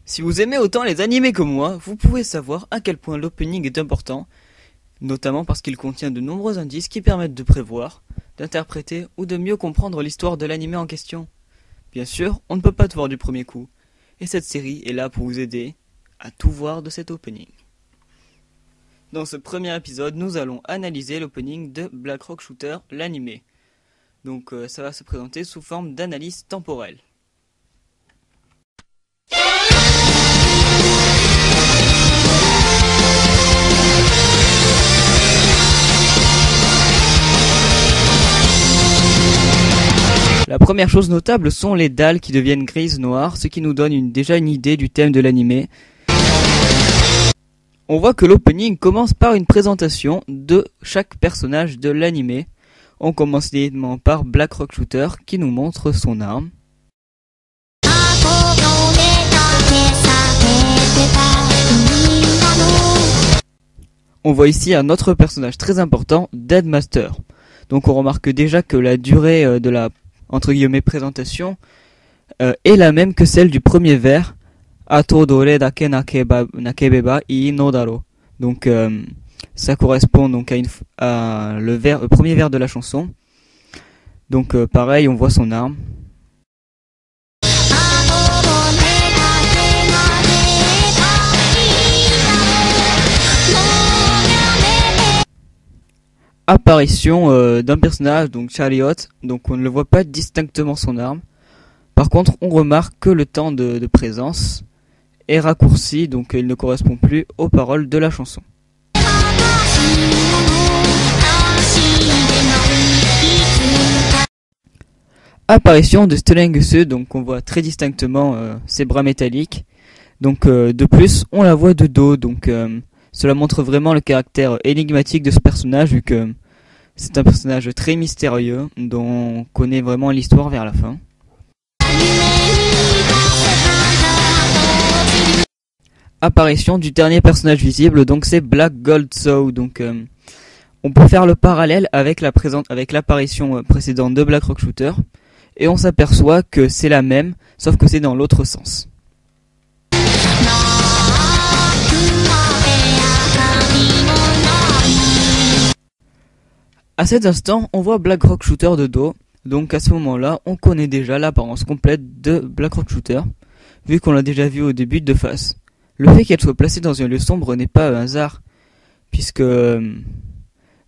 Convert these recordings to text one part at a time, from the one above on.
Si vous aimez autant les animés que moi, vous pouvez savoir à quel point l'opening est important, notamment parce qu'il contient de nombreux indices qui permettent de prévoir, d'interpréter ou de mieux comprendre l'histoire de l'animé en question. Bien sûr, on ne peut pas tout voir du premier coup, et cette série est là pour vous aider à tout voir de cet opening. Dans ce premier épisode, nous allons analyser l'opening de Black Rock Shooter, l'animé. Donc ça va se présenter sous forme d'analyse temporelle. La première chose notable sont les dalles qui deviennent grises noires, ce qui nous donne déjà une idée du thème de l'animé. On voit que l'opening commence par une présentation de chaque personnage de l'animé. On commence directement par Black Rock Shooter qui nous montre son arme. On voit ici un autre personnage très important, Deadmaster. Donc on remarque déjà que la durée de la entre guillemets présentation est la même que celle du premier vers Ato dore dake nakebeba ii no daro. Donc ça correspond donc à le premier vers de la chanson. Donc pareil, on voit son arme. Apparition d'un personnage, donc Chariot, donc on ne le voit pas distinctement son arme. Par contre, on remarque que le temps de présence est raccourci, donc il ne correspond plus aux paroles de la chanson. Apparition de Stellengusu, donc on voit très distinctement ses bras métalliques. Donc de plus, on la voit de dos, donc cela montre vraiment le caractère énigmatique de ce personnage, vu que c'est un personnage très mystérieux, dont on connaît vraiment l'histoire vers la fin. Apparition du dernier personnage visible, donc c'est Black Gold Soul. Donc on peut faire le parallèle avec l'apparition précédente de Black Rock Shooter, et on s'aperçoit que c'est la même, sauf que c'est dans l'autre sens. À cet instant, on voit Black Rock Shooter de dos, donc à ce moment-là, on connaît déjà l'apparence complète de Black Rock Shooter, vu qu'on l'a déjà vu au début de face. Le fait qu'elle soit placée dans un lieu sombre n'est pas un hasard, puisque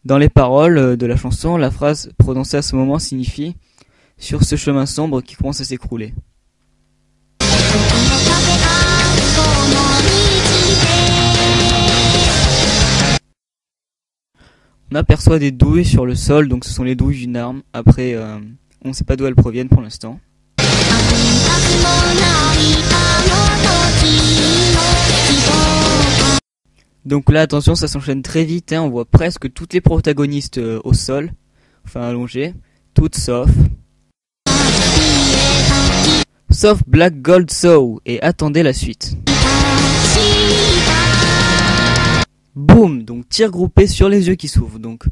dans les paroles de la chanson, la phrase prononcée à ce moment signifie « sur ce chemin sombre qui commence à s'écrouler ». On aperçoit des douilles sur le sol, donc ce sont les douilles d'une arme. Après, on ne sait pas d'où elles proviennent pour l'instant. Donc là, attention, ça s'enchaîne très vite, hein, on voit presque toutes les protagonistes au sol, enfin allongées, toutes sauf Black Gold Soul, et attendez la suite. Boum, donc tir groupé sur les yeux qui s'ouvrent. Donc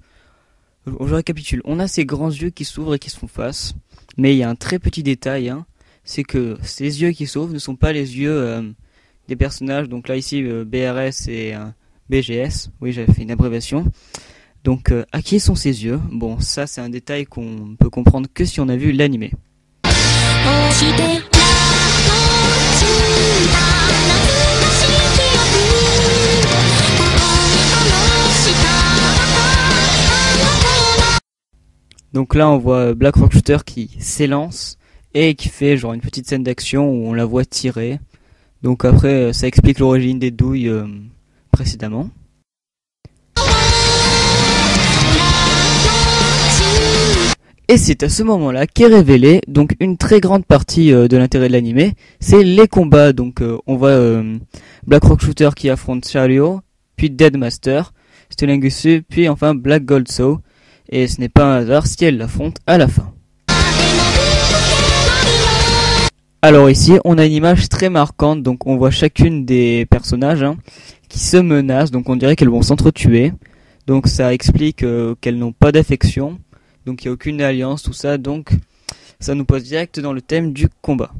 je récapitule, on a ces grands yeux qui s'ouvrent et qui se font face, mais il y a un très petit détail, hein, c'est que ces yeux qui s'ouvrent ne sont pas les yeux des personnages. Donc là ici BRS et BGS, oui j'avais fait une abréviation. Donc à qui sont ces yeux? Bon, ça c'est un détail qu'on peut comprendre que si on a vu l'animé. Donc là on voit Black Rock Shooter qui s'élance et qui fait genre une petite scène d'action où on la voit tirer. Donc après ça explique l'origine des douilles précédemment. Et c'est à ce moment-là qu'est révélé donc une très grande partie de l'intérêt de l'animé, c'est les combats. Donc on voit Black Rock Shooter qui affronte Chariot, puis Deadmaster, Stellengusu, puis enfin Black Gold Soul. Et ce n'est pas un hasard si elle l'affronte à la fin. Alors ici, on a une image très marquante, donc on voit chacune des personnages qui se menacent, donc on dirait qu'elles vont s'entretuer. Donc ça explique qu'elles n'ont pas d'affection, donc il n'y a aucune alliance, tout ça, donc ça nous pose direct dans le thème du combat.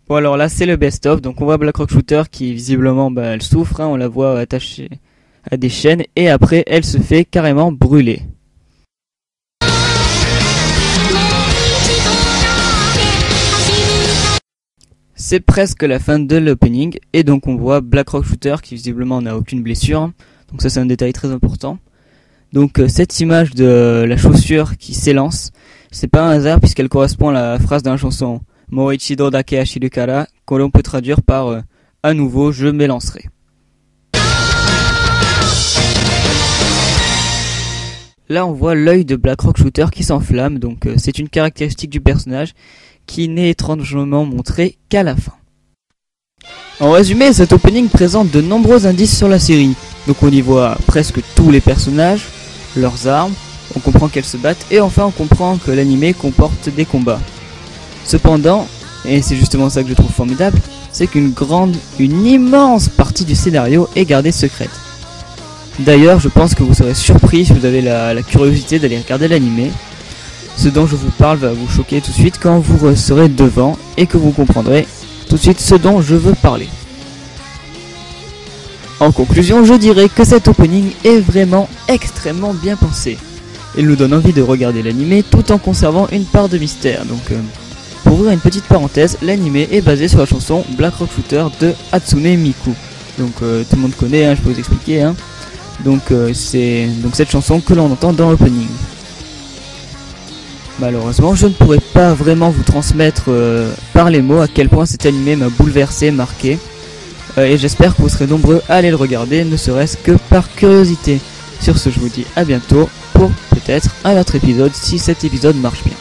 Bon alors là c'est le best-of, donc on voit Black Rock Shooter qui visiblement elle souffre, hein, on la voit attachée à des chaînes et après elle se fait carrément brûler. C'est presque la fin de l'opening et donc on voit Black Rock Shooter qui visiblement n'a aucune blessure, donc ça c'est un détail très important. Donc cette image de la chaussure qui s'élance, c'est pas un hasard puisqu'elle correspond à la phrase de la chanson Moichido dake ashiru kara, que l'on peut traduire par à nouveau je m'élancerai. Là on voit l'œil de Black Rock Shooter qui s'enflamme, donc c'est une caractéristique du personnage qui n'est étrangement montrée qu'à la fin. En résumé, cet opening présente de nombreux indices sur la série, donc on y voit presque tous les personnages, leurs armes, on comprend qu'elles se battent et enfin on comprend que l'anime comporte des combats. Cependant, et c'est justement ça que je trouve formidable, c'est une immense partie du scénario est gardée secrète. D'ailleurs, je pense que vous serez surpris si vous avez la curiosité d'aller regarder l'anime. Ce dont je vous parle va vous choquer tout de suite quand vous serez devant et que vous comprendrez tout de suite ce dont je veux parler. En conclusion, je dirais que cet opening est vraiment extrêmement bien pensé. Il nous donne envie de regarder l'anime tout en conservant une part de mystère. Donc, pour ouvrir une petite parenthèse, l'anime est basé sur la chanson Black Rock Shooter de Hatsune Miku. Donc tout le monde connaît, hein, je peux vous expliquer. Hein. Donc c'est cette chanson que l'on entend dans l'opening. Malheureusement, je ne pourrai pas vraiment vous transmettre par les mots à quel point cet anime m'a bouleversé, marqué. Et j'espère que vous serez nombreux à aller le regarder, ne serait-ce que par curiosité. Sur ce, je vous dis à bientôt pour peut-être un autre épisode si cet épisode marche bien.